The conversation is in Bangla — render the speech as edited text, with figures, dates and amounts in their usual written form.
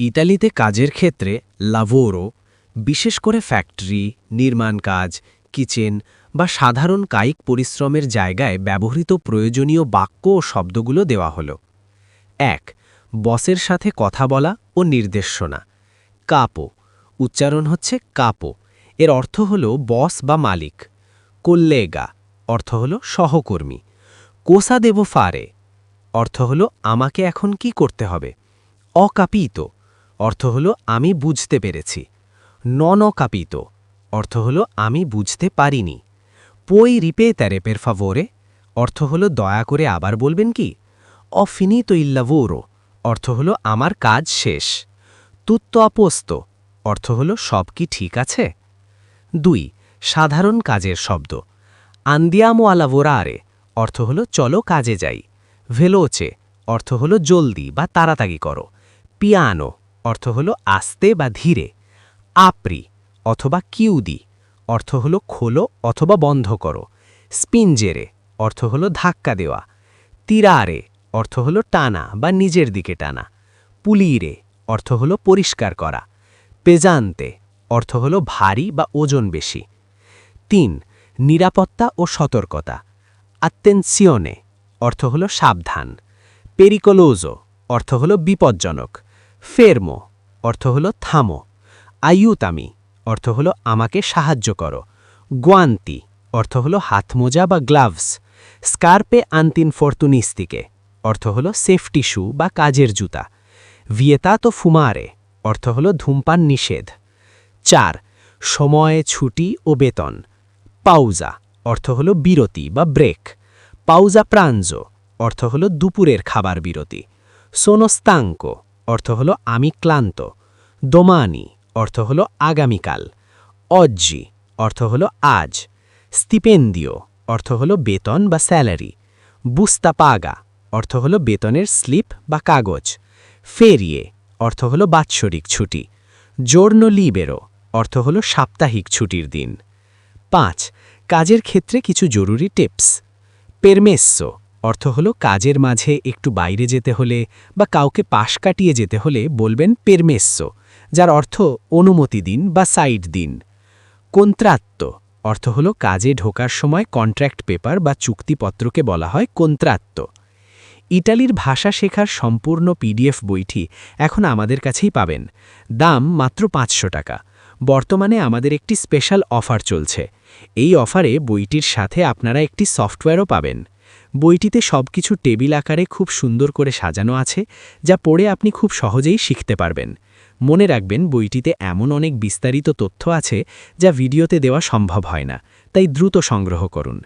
ইতালিতে কাজের ক্ষেত্রে লাভোরো, বিশেষ করে ফ্যাক্টরি, নির্মাণ কাজ, কিচেন বা সাধারণ কায়িক পরিশ্রমের জায়গায় ব্যবহৃত প্রয়োজনীয় বাক্য ও শব্দগুলো দেওয়া হলো। ১. বসের সাথে কথা বলা ও নির্দেশনা। কাপো, উচ্চারণ হচ্ছে কাপো, এর অর্থ হল বস বা মালিক। কোল্লেগা, অর্থ হল সহকর্মী। কোসা দেবো ফারে, অর্থ হল আমাকে এখন কি করতে হবে। অকাপিতো, অর্থ হল আমি বুঝতে পেরেছি। নন কাপিতো, অর্থ হল আমি বুঝতে পারিনি। পই রিপেতারে পের ফাভোরে, অর্থ হল দয়া করে আবার বলবেন কি। অফিনিতো ইল লাভোরো, অর্থ হল আমার কাজ শেষ। তুত্তো আপোস্তো, অর্থ হল সব কি ঠিক আছে। ২. সাধারণ কাজের শব্দ। আন্দিয়ামো আ লাভোরারে, অর্থ হল চলো কাজে যাই। ভেলোচে, অর্থ হল জলদি বা তাড়াতাড়ি করো। পিয়ানো, অর্থ হল আস্তে বা ধীরে। আপরি অথবা কিউদি, অর্থ হল খোলো অথবা বন্ধ করো। স্পিনজেরে, অর্থ হল ধাক্কা দেওয়া। তিরারে, অর্থ হল টানা বা নিজের দিকে টানা। পুলিরে, অর্থ হল পরিষ্কার করা। পেজান্তে, অর্থ হল ভারী বা ওজন বেশি। ৩. নিরাপত্তা ও সতর্কতা। আত্তেনসিওনে, অর্থ হল সাবধান। পেরিকোলোজো, অর্থ হল বিপজ্জনক। ফেরমো, অর্থ হল থামো। আইউতামি, অর্থ হল আমাকে সাহায্য করো। গুয়ান্তি, অর্থ হল হাতমোজা বা গ্লাভস। স্কার্পে আন্তিন ফর্তুনিস্তিকে, অর্থ হল সেফটি শু বা কাজের জুতা। ভিয়েতাতো ফুমারে, অর্থ হল ধূমপান নিষেধ। ৪. সময়, ছুটি ও বেতন। পাউজা, অর্থ হল বিরতি বা ব্রেক। পাউজা প্রাঞ্জো, অর্থ হল দুপুরের খাবার বিরতি। সোনোস্তাঙ্কো, অর্থ হল আমি ক্লান্ত। দোমানি, অর্থ হল আগামীকাল। অজ্জি, অর্থ হল আজ। স্টিপেন্দিও, অর্থ হল বেতন বা স্যালারি। বুস্তা পাগা, অর্থ হল বেতনের স্লিপ বা কাগজ। ফেরিয়ে, অর্থ হল বাৎসরিক ছুটি। জোর্নো লিবেরো, অর্থ হল সাপ্তাহিক ছুটির দিন। ৫. কাজের ক্ষেত্রে কিছু জরুরি টিপস। পেরমেসো, অর্থ হল কাজের মাঝে একটু বাইরে যেতে হলে বা কাউকে পাশ কাটিয়ে যেতে হলে বলবেন পেরমেসো, যার অর্থ অনুমতি দিন বা সাইড দিন। কন্ত্রাত্তো, অর্থ হল কাজে ঢোকার সময় কন্ট্রাক্ট পেপার বা চুক্তিপত্রকে বলা হয় কন্ত্রাত্তো। ইটালির ভাষা শেখার সম্পূর্ণ পিডিএফ বইটি এখন আমাদের কাছেই পাবেন। দাম মাত্র ৫০০ টাকা। বর্তমানে আমাদের একটি স্পেশাল অফার চলছে। এই অফারে বইটির সাথে আপনারা একটি সফটওয়্যারও পাবেন। বইটিতে সবকিছু টেবিল আকারে খুব সুন্দর করে সাজানো আছে, যা পড়ে আপনি খুব সহজেই শিখতে পারবেন। মনে রাখবেন, বইটিতে এমন অনেক বিস্তারিত তথ্য আছে যা ভিডিওতে দেওয়া সম্ভব হয় না, তাই দ্রুত সংগ্রহ করুন।